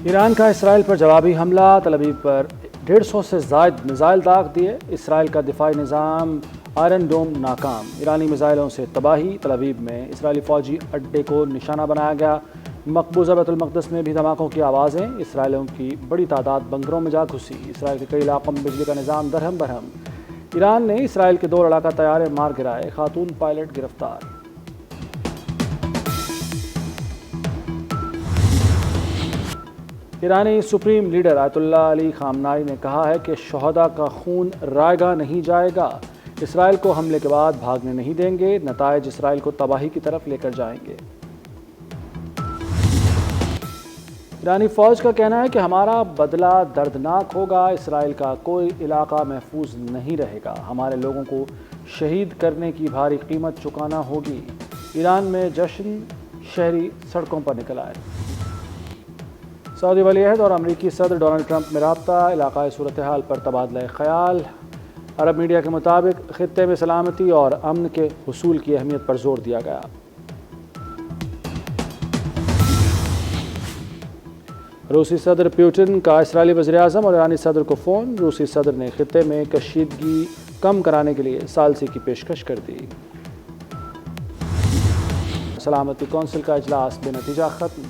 ایران کا اسرائیل پر جوابی حملہ، تل ابیب پر 150 سے زائد میزائل داغ دیے، اسرائیل کا دفاعی نظام آئرن ڈوم ناکام، ایرانی میزائلوں سے تباہی، تل ابیب میں اسرائیلی فوجی اڈے کو نشانہ بنایا گیا، مقبوضہ بیت المقدس میں بھی دھماکوں کی آوازیں، اسرائیلیوں کی بڑی تعداد بنکروں میں جا گھسی، اسرائیل کے کئی علاقوں میں بجلی کا نظام درہم برہم، ایران نے اسرائیل کے 2 لڑاکا طیارے مار گرائے، خاتون پائلٹ گرفتار۔ ایرانی سپریم لیڈر آیت اللہ علی خامنائی نے کہا ہے کہ شہداء کا خون رائے گاہ نہیں جائے گا، اسرائیل کو حملے کے بعد بھاگنے نہیں دیں گے، نتائج اسرائیل کو تباہی کی طرف لے کر جائیں گے۔ ایرانی فوج کا کہنا ہے کہ ہمارا بدلہ دردناک ہوگا، اسرائیل کا کوئی علاقہ محفوظ نہیں رہے گا، ہمارے لوگوں کو شہید کرنے کی بھاری قیمت چکانا ہوگی۔ ایران میں جشن، شہری سڑکوں پر نکل آئے۔ سعودی ولی عہد اور امریکی صدر ڈونلڈ ٹرمپ میں رابطہ، علاقائی صورتحال پر تبادلہ خیال، عرب میڈیا کے مطابق خطے میں سلامتی اور امن کے حصول کی اہمیت پر زور دیا گیا۔ روسی صدر پیوٹن کا اسرائیلی وزیر اعظم اور ایرانی صدر کو فون، روسی صدر نے خطے میں کشیدگی کم کرانے کے لیے ثالثی کی پیشکش کر دی۔ سلامتی کونسل کا اجلاس بے نتیجہ ختم،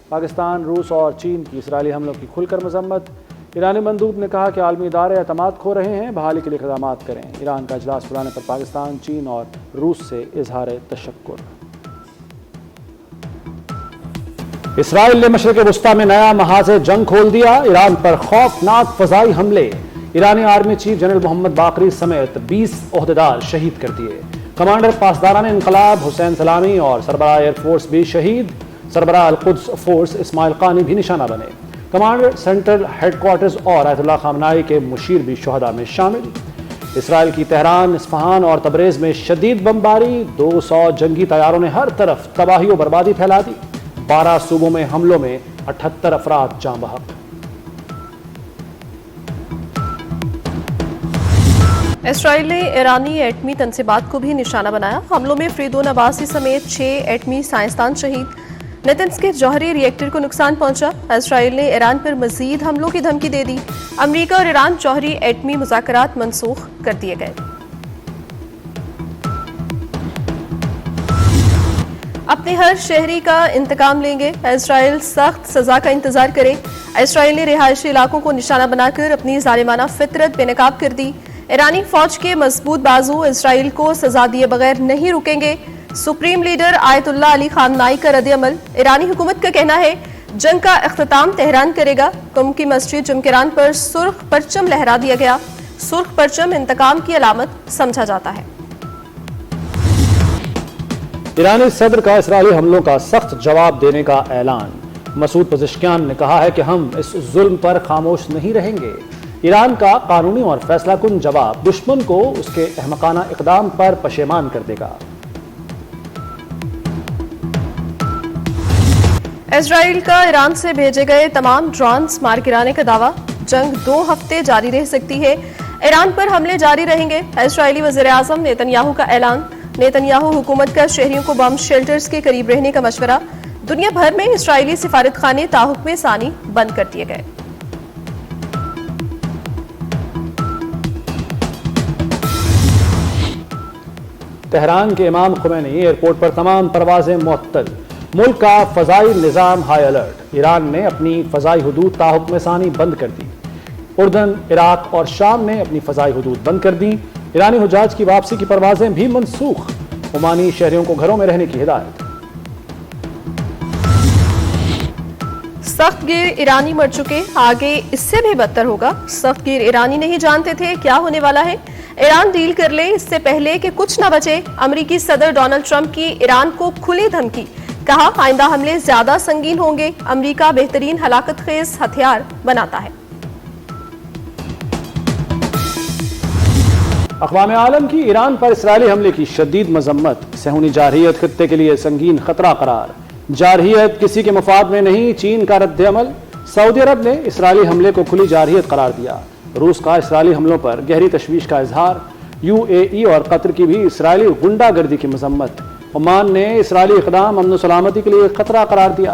پاکستان، روس اور چین کی اسرائیلی حملوں کی کھل کر مذمت، ایرانی مندوب نے کہا کہ عالمی ادارے اعتماد کھو رہے ہیں، بحالی کے لیے اقدامات کریں، ایران کا اجلاس بلانے پر پاکستان، چین اور روس سے اظہار تشکر۔ اسرائیل نے مشرق وسطی میں نیا محاذ جنگ کھول دیا، ایران پر خوفناک فضائی حملے، ایرانی آرمی چیف جنرل محمد باقری سمیت 20 عہدیدار شہید کر دیے، کمانڈر پاسداران انقلاب حسین سلامی اور سربراہ ایئر فورس بھی شہید، سربراہ القدس فورس اسماعیل قانی بھی نشانہ بنے، کمانڈر سینٹرل ہیڈ کوارٹرز اور آیت اللہ خامنائی کے مشیر بھی شہداء میں شامل۔ اسرائیل کی تہران، اصفہان اور تبریز میں شدید بمباری، 200 جنگی طیاروں نے ہر طرف تباہی و بربادی پھیلا دی، 12 صوبوں میں حملوں میں 78 افراد جاں بحق۔ اسرائیل نے ایرانی ایٹمی تنصیبات کو بھی نشانہ بنایا، حملوں میں فریدون عباسی سمیت 6 ایٹمی سائنسدان شہید، نیتنز کے جوہری ری ایکٹر کو نقصان پہنچا، اسرائیل نے ایران پر مزید حملوں کی دھمکی دے دی، امریکہ اور ایران جوہری ایٹمی مذاکرات منسوخ کر دیے گئے۔ اپنے ہر شہری کا انتقام لیں گے، اسرائیل سخت سزا کا انتظار کرے، اسرائیل نے رہائشی علاقوں کو نشانہ بنا کر اپنی ظالمانہ فطرت بے نقاب کر دی، ایرانی فوج کے مضبوط بازو اسرائیل کو سزا دیے بغیر نہیں رکیں گے، سپریم لیڈر آیت اللہ علی خامنائی کا رد عمل، ایرانی حکومت کا کہنا ہے جنگ کا اختتام تہران کرے گا، قم کی مسجد جمکران پر سرخ پرچم لہرا دیا گیا، سرخ پرچم انتقام کی علامت سمجھا جاتا ہے۔ ایرانی صدر کا اسرائیلی حملوں کا سخت جواب دینے کا اعلان، مسعود پزشکیان نے کہا ہے کہ ہم اس ظلم پر خاموش نہیں رہیں گے، ایران کا قانونی اور فیصلہ کن جواب دشمن کو اس کے احمقانہ اقدام پر پشیمان کر دے گا۔ اسرائیل کا ایران سے بھیجے گئے تمام ڈرونز مار گرانے کا دعویٰ، جنگ 2 ہفتے جاری رہ سکتی ہے، ایران پر حملے جاری رہیں گے، اسرائیلی وزیر اعظم نیتن کا اعلان، نیتن حکومت کا شہریوں کو بم شیلٹرز کے قریب رہنے کا مشورہ، دنیا بھر میں اسرائیلی سفارت خانے تاحکم ثانی بند کر دیے گئے۔ تہران کے امام خمینی ایئرپورٹ پر تمام پروازیں معطل، ملک کا فضائی نظام ہائی الرٹ، ایران نے اپنی فضائی حدود تاحکم ثانی بند کر دی، اردن، عراق اور شام نے اپنی فضائی حدود بند کر دی، ایرانی حجاج کی واپسی کی پروازیں بھی منسوخ، عمانی شہریوں کو گھروں میں رہنے کی ہدایت۔ سخت گیر ایرانی مر چکے، آگے اس سے بھی بدتر ہوگا، سخت گیر ایرانی نہیں جانتے تھے کیا ہونے والا ہے، ایران ڈیل کر لے اس سے پہلے کہ کچھ نہ بچے، امریکی صدر ڈونلڈ ٹرمپ کی ایران کو کھلی دھمکی، کہا آئندہ حملے زیادہ سنگین ہوں گے، امریکہ بہترین ہلاکت خیز ہتھیار بناتا ہے۔ اقوام عالم کی ایران پر اسرائیلی حملے کی شدید مذمت، صہیونی جارحیت خطے کے لیے سنگین خطرہ قرار، جارحیت کسی کے مفاد میں نہیں، چین کا رد عمل، سعودی عرب نے اسرائیلی حملے کو کھلی جارحیت قرار دیا، روس کا اسرائیلی حملوں پر گہری تشویش کا اظہار، UAE اور قطر کی بھی اسرائیلی غنڈہ گردی کی مذمت، عمان نے اسرائیلی اقدام امن و سلامتی کے لیے خطرہ قرار دیا،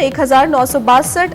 1962